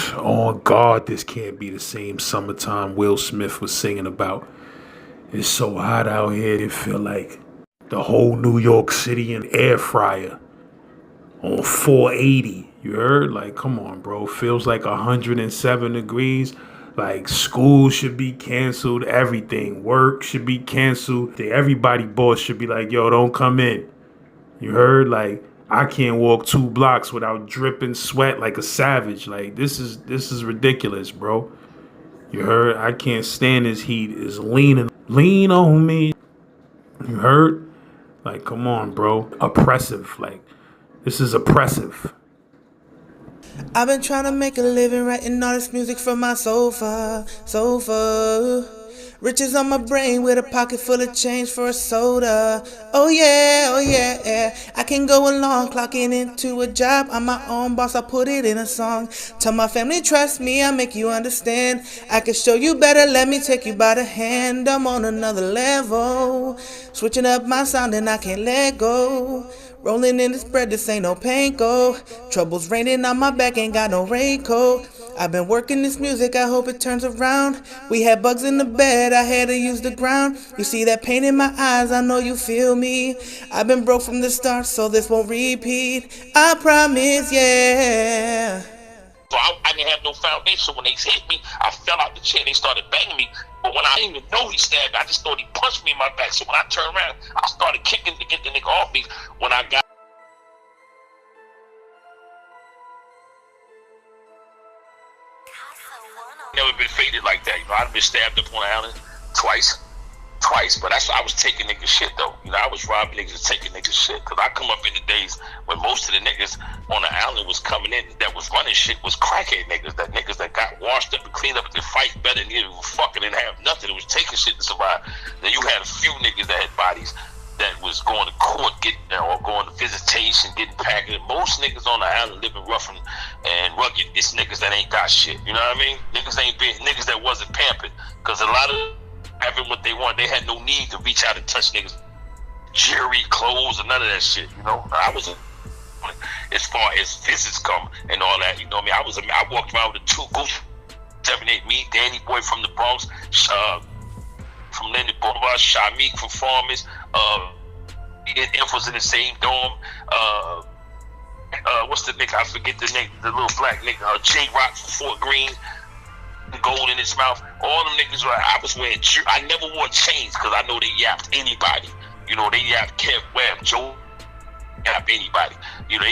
Oh God, this can't be the same summertime Will Smith was singing about. It's so hot out here, it feel like the whole New York City an air fryer on 480. You heard? Like, come on, bro. Feels like 107 degrees. Like, school should be canceled. Everything. Work should be canceled. Everybody boss should be like, yo, don't come in. You heard? Like, I can't walk 2 blocks without dripping sweat like a savage. Like, this is ridiculous, bro. You heard? I can't stand this heat. It's lean on me. You heard? Like, come on, bro. Oppressive. Like, this is oppressive. I've been trying to make a living writing all this music from my sofa. Riches on my brain with a pocket full of change for a soda. Oh yeah. I can go along clocking into a job. I'm my own boss, I put it in a song. Tell my family, trust me, I make you understand. I can show you better, let me take you by the hand. I'm on another level. Switching up my sound and I can't let go. Rolling in this bread, this ain't no panko. Trouble's raining on my back, ain't got no raincoat. I've been working this music, I hope it turns around. We had bugs in the bed, I had to use the ground. You see that pain in my eyes, I know you feel me. I've been broke from the start, so this won't repeat. I promise, yeah. So I didn't have no foundation. So when they hit me, I fell out the chair. They started banging me. But when I didn't even know he stabbed me, I just thought he punched me in my back. So when I turned around, I started kicking to get the nigga off me. When I got never been faded like that. You know, I've been stabbed up on the island twice, but that's why I was taking niggas shit though. You know, I was robbing niggas and taking niggas shit. Cause I come up in the days when most of the niggas on the island was coming in that was running shit was crackhead niggas. That niggas that got washed up and cleaned up and fight better than you fucking didn't have nothing. It was taking shit to survive. Then you had a few niggas that had bodies that was going to court, getting or going to visitation, getting packaged. Most niggas on the island living rough and rugged. It's niggas that ain't got shit. You know what I mean? Niggas that wasn't pampered. Cause a lot of having what they want, they had no need to reach out and touch niggas jewelry, clothes, or none of that shit. You know, I was as far as visits come and all that. You know what I mean? I walked around with a 2 Gucci 78, me, Danny Boy from the Bronx, from Lindy Boulevard, Shamik from Farmers, Inf was in the same dorm. What's the nigga? I forget the nigga, the little black nigga, J Rock from Fort Greene, gold in his mouth. All them niggas, I was wearing, I never wore chains because I know they yapped anybody. You know, they yapped Kev Webb, Joe, yap anybody. You know,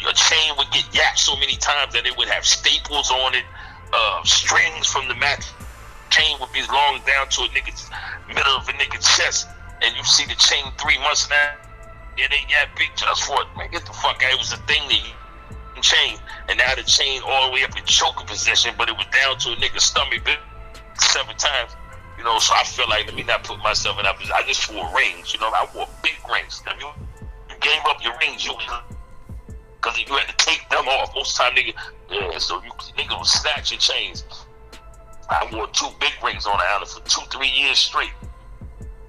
a chain would get yapped so many times that it would have staples on it, strings from the mat. Chain would be long down to a nigga's middle of a nigga's chest, and you see the chain 3 months now. Yeah, they got big just for it. Man, get the fuck out. It was a thing that chain, and now the chain all the way up in choking position, but it was down to a nigga's stomach 7 times. You know, so I feel like, let me not put myself in that position. I just wore rings. You know, I wore big rings. If you gave up your rings, because you had to take them off. Most of the time, so niggas would snatch your chains. I wore 2 big rings on the island for 2-3 years straight.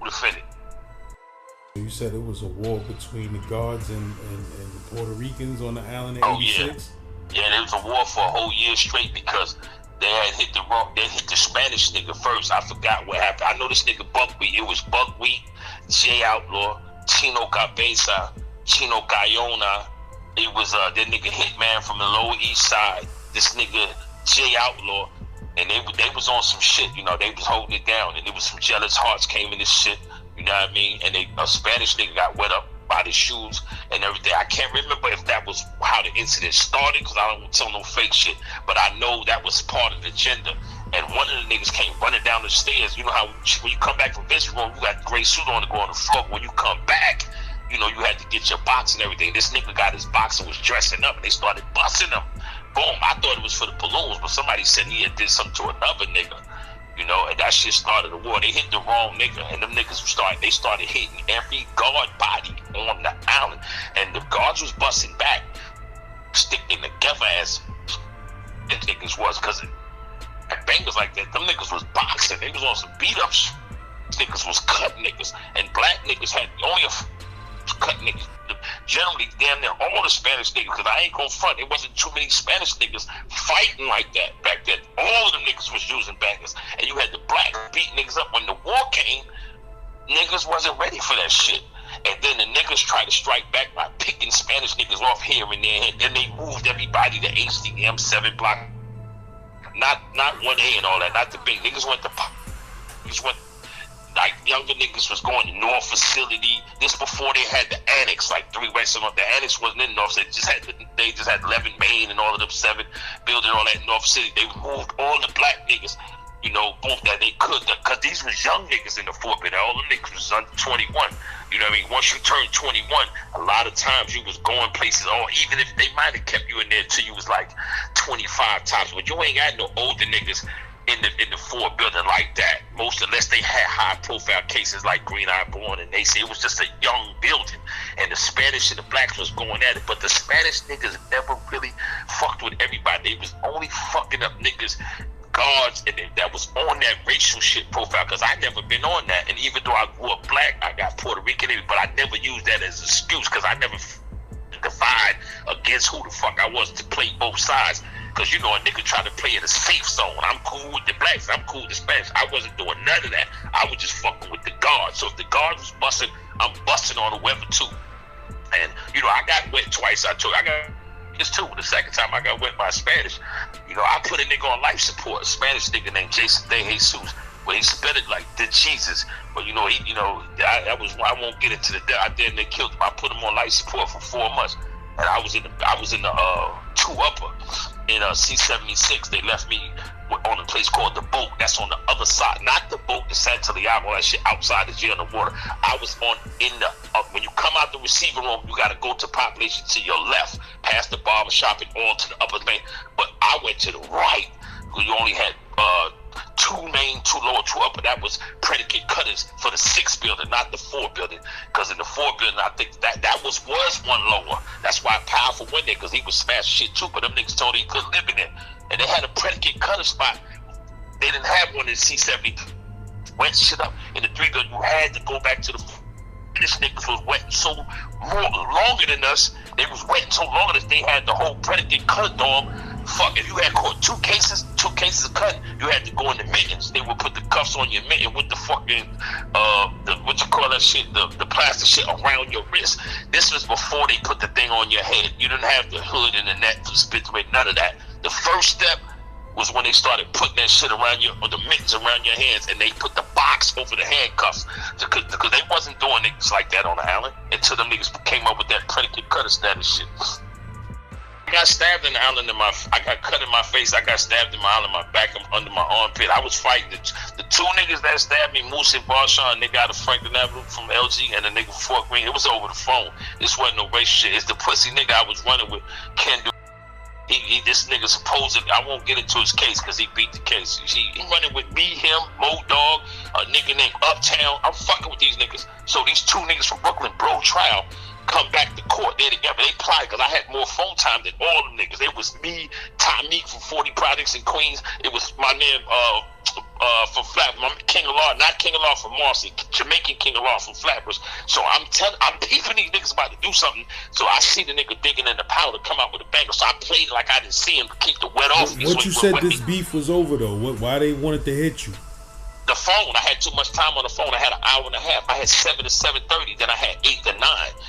Would have fit it. You said it was a war between the guards and the Puerto Ricans on the island in '86? Yeah, there was a war for a whole year straight because they had hit the Spanish nigga first. I forgot what happened. I know this nigga Buckwheat. It was Buckwheat, Jay Outlaw, Chino Cabeza, Chino Cayona. It was that nigga Hitman from the Lower East Side. This nigga Jay Outlaw. And they was on some shit, you know, they was holding it down, and there was some jealous hearts came in this shit, you know what I mean? And a Spanish nigga got wet up by the shoes and everything. I can't remember if that was how the incident started, because I don't tell no fake shit, but I know that was part of the agenda. And one of the niggas came running down the stairs. You know how when you come back from visit room, you got the gray suit on to go on the floor. When you come back, you know, you had to get your box and everything. This nigga got his box and was dressing up, and they started busting him. Boom, I thought it was for the balloons, but somebody said he had did something to another nigga, you know, and that shit started a war. They hit the wrong nigga, and them niggas started hitting every guard body on the island, and the guards was busting back, sticking together as the niggas was, because at bangers like that, them niggas was boxing, they was on some beat-ups, niggas was cut niggas, and black niggas had only cut niggas. generally damn near all the Spanish niggas, because I ain't gonna front, it wasn't too many Spanish niggas fighting like that back then. All of them niggas was using bangers. And you had the blacks beat niggas up. When the war came, niggas wasn't ready for that shit. And then the niggas tried to strike back by picking Spanish niggas off here and there. And then they moved everybody to HDM 7 block. Not 1A and all that, not the big. Niggas went to like younger niggas was going to North Facility. This before they had the annex, like 3 West. The annex wasn't in North, so they just had 11 Main and all of them 7 building all that in North City. They moved all the black niggas, you know, both that they could, because these was young niggas in the Fort Bend. All the niggas was under 21. You know what I mean? Once you turned 21, a lot of times you was going places, or even if they might have kept you in there till you was like 25 times, but you ain't got no older niggas in the Fort building like that. Most, unless they had high profile cases like Green Eye Born, and they say it was just a young building, and the Spanish and the blacks was going at it. But the Spanish niggas never really fucked with everybody. They was only fucking up niggas, guards, and that was on that racial shit profile, because I never been on that. And even though I grew up black, I got Puerto Rican, but I never used that as an excuse, because I never divide against who the fuck I was to play both sides. Because, you know, a nigga try to play in a safe zone. I'm cool with the blacks, I'm cool with the Spanish. I wasn't doing none of that. I was just fucking with the guards. So if the guards was busting, I'm busting on whoever too. And, you know, I got wet twice. I got this too. The second time I got wet by Spanish, you know, I put a nigga on life support. A Spanish nigga named Jason De Jesus. But he spit it like the Jesus. But, you know, I won't get into the death. I did, and they killed him. I put him on life support for 4 months. And I was in the 2 upper in C-76. They left me on a place called the Boat. That's on the other side, not the Boat, the Santiago, all that shit outside the jail in the water. I was in the when you come out the receiver room, you got to go to population to your left, past the barber shop and on to the upper main. But I went to the right, because you only had 2 main, 2 lower, 2 upper. That was predicate cutters for the 6 building, not the 4 building. Because in the 4 building, I think that was 1 lower. That's why Powerful went there, because he was smash shit too. But them niggas told him he couldn't live in there. And they had a predicate cutter spot. They didn't have one in C-70. Wet shit up in the 3 building. You had to go back to the. This niggas was wetting so longer than us. They was wetting so longer that they had the whole predicate cutter dog. Fuck, if you had caught 2 cases of cut, you had to go in the mittens. They would put the cuffs on your mitten with the fucking what you call that shit, the plastic shit around your wrist. This was before they put the thing on your head. You didn't have the hood and the net for spit away, none of that. The first step was when they started putting that shit around or the mittens around your hands, and they put the box over the handcuffs, because they wasn't doing niggas like that on the island until them niggas came up with that predicate cutter status shit. I got stabbed in the island I got cut in my face. I got stabbed in my island, my back, under my armpit. I was fighting the 2 niggas that stabbed me, Moose and Barshawn, nigga out of Franklin Avenue from LG, and the nigga from Fort Greene. It was over the phone. This wasn't no racial shit. It's the pussy nigga I was running with, Ken. This nigga supposedly, I won't get into his case because he beat the case. He running with me, him, Mo Dog, a nigga named Uptown. I'm fucking with these niggas. So these 2 niggas from Brooklyn, bro, trial, come back to court. They're together. They plied because I had more phone time than all them niggas. It was me, Tom Meek from 40 Projects in Queens. It was my man from Flatbush, King of Law, not King of Law from Marcy, Jamaican King of Law from Flatbush. So I'm peeping these niggas about to do something. So I see the nigga digging in the powder, come out with a banger. So I played like I didn't see him to keep the wet off me. What you said this beef was over though? Why they wanted to hit you? The phone, I had too much time on the phone. I had an hour and a half. I had 7 to 7:30, then I had 8 to 9.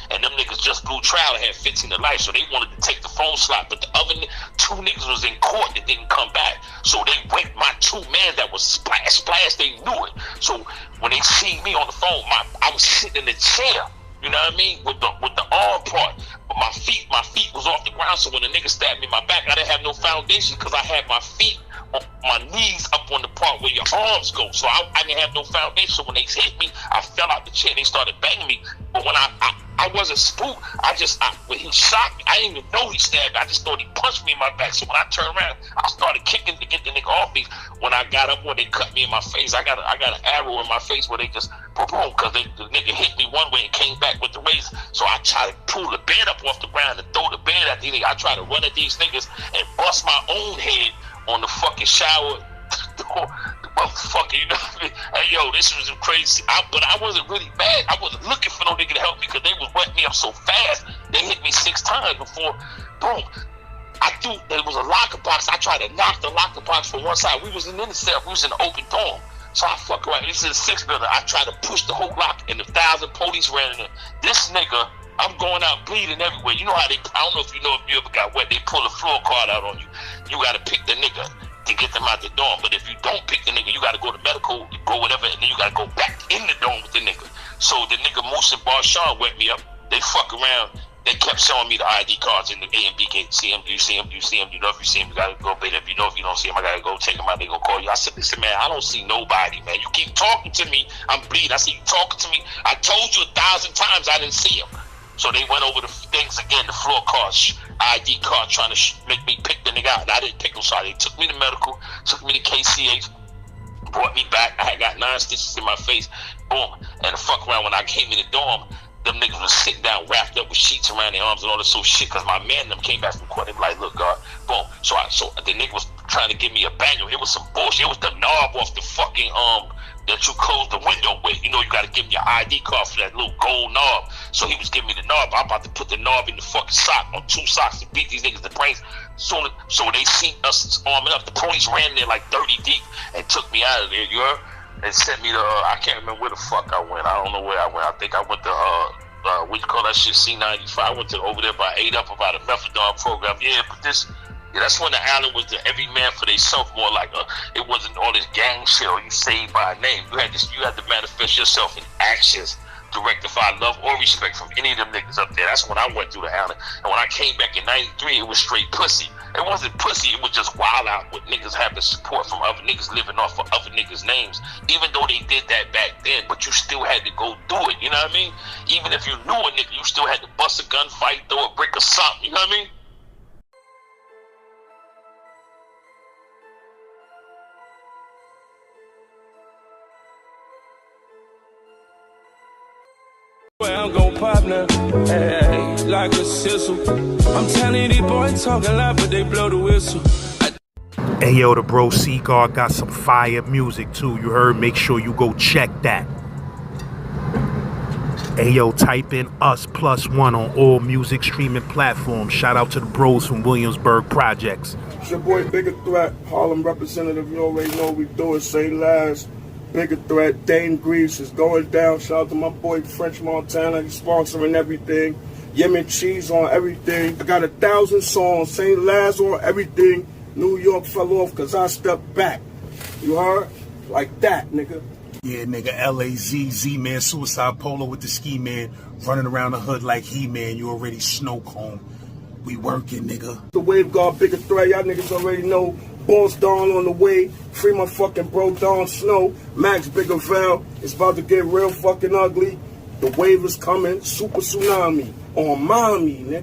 And them niggas just blew trial and had 15 to life. So they wanted to take the phone slot. But the other 2 niggas was in court that didn't come back. So they went, my 2 men that was splash, they knew it. So when they see me on the phone, I was sitting in the chair, you know what I mean, with the arm part. But my feet was off the ground. So when the nigga stabbed me in my back, I didn't have no foundation because I had my feet, my knees up on the part where your arms go. So I didn't have no foundation. So when they hit me, I fell out the chair and they started banging me. But when I wasn't spooked, when he shot me, I didn't even know he stabbed me. I just thought he punched me in my back. So when I turned around, I started kicking to get the nigga off me. When I got up, when they cut me in my face, I got an arrow in my face where they just boom, because the nigga hit me one way and came back with the razor. So I tried to pull the bed up off the ground and throw the bed at these niggas. I tried to run at these niggas and bust my own head on the fucking shower door. The motherfucker, you know what I mean? Hey, yo, this was crazy. But I wasn't really mad. I wasn't looking for no nigga to help me because they was wetting me up so fast. They hit me 6 times before, boom. There was a locker box. I tried to knock the locker box from one side. We was in the cell. We was in the open dorm. So I fuck around. This is a 6 building. I tried to push the whole lock, and 1,000 police ran in there. This nigga, I'm going out bleeding everywhere. You know how I don't know if you ever got wet. They pull a floor card out on you. You got to pick the nigga to get them out the dorm. But if you don't pick the nigga, you got to go to medical, go whatever, and then you got to go back in the dorm with the nigga. So the nigga Moose and Barshawn wet me up. They fuck around. They kept showing me the ID cards in the A and B gate. See him, you see him, you see him. You know if you see him, you gotta go. But if you don't see him, I gotta go take him out. They gonna call you. I said, listen, man, I don't see nobody, man. You keep talking to me, I'm bleeding. I said, you talking to me? I told you 1,000 times I didn't see him. So they went over the things again, the floor cards, ID card, trying to make me pick the nigga out. And I didn't pick him, so they took me to medical, took me to KCH, brought me back. I had got 9 stitches in my face. Boom. And the fuck around when I came in the dorm, them niggas was sitting down, wrapped up with sheets around their arms and all this sort of shit. Cause my man them came back from court. They be like, look, God, boom. So the nigga was trying to give me a bangel. It was some bullshit. It was the knob off the fucking that you close the window with. You know, you got to give me your ID card for that little gold knob. So he was giving me the knob. I'm about to put the knob in the fucking sock on 2 socks to beat these niggas the brains. So they seen us arming up. The police ran there like 30 deep and took me out of there. You heard? They sent me to, I can't remember where the fuck I went. I don't know where I went. I think I went to, what you call that shit, C95. I went to over there by 8 Up about a methadone program. Yeah, but that's when the island was the every man for themselves, more like it wasn't all this gang shit or you saved by a name. You had to manifest yourself in actions to rectify love or respect from any of them niggas up there. That's when I went through the island. And when I came back in 93, it was straight pussy. It wasn't pussy, it was just wild out with niggas having support from other niggas living off of other niggas' names. Even though they did that back then, but you still had to go do it, you know what I mean? Even if you knew a nigga, you still had to bust a gun, fight, throw a brick or something, you know what I mean? I'm gon' pop now, hey, like a sizzle. I'm telling these boys talking loud, but they blow the whistle. Hey yo, the bro Seagull got some fire music too. You heard? Make sure you go check that. Hey yo, type in us+1 on all music streaming platforms. Shout out to the bros from Williamsburg Projects. It's your boy Bigger Threat, Harlem representative. You already know we do it. Say last. Bigger Threat, Dane Grease is going down. Shout out to my boy French Montana. He's sponsoring everything. Yemen Cheese on everything. I got 1,000 songs. St. Laz on everything. New York fell off because I stepped back. You heard? Like that, nigga. Yeah, nigga, LAZ, Z-Man, Suicide Polo with the ski man, running around the hood like He-Man. You already snow cone. We working, nigga. The Wave Guard, Bigger Threat. Y'all niggas already know. Boss Dawn on the way. Free my fucking bro Dawn Snow. Max Biggerville. It's about to get real fucking ugly. The wave is coming. Super tsunami on mommy, nigga.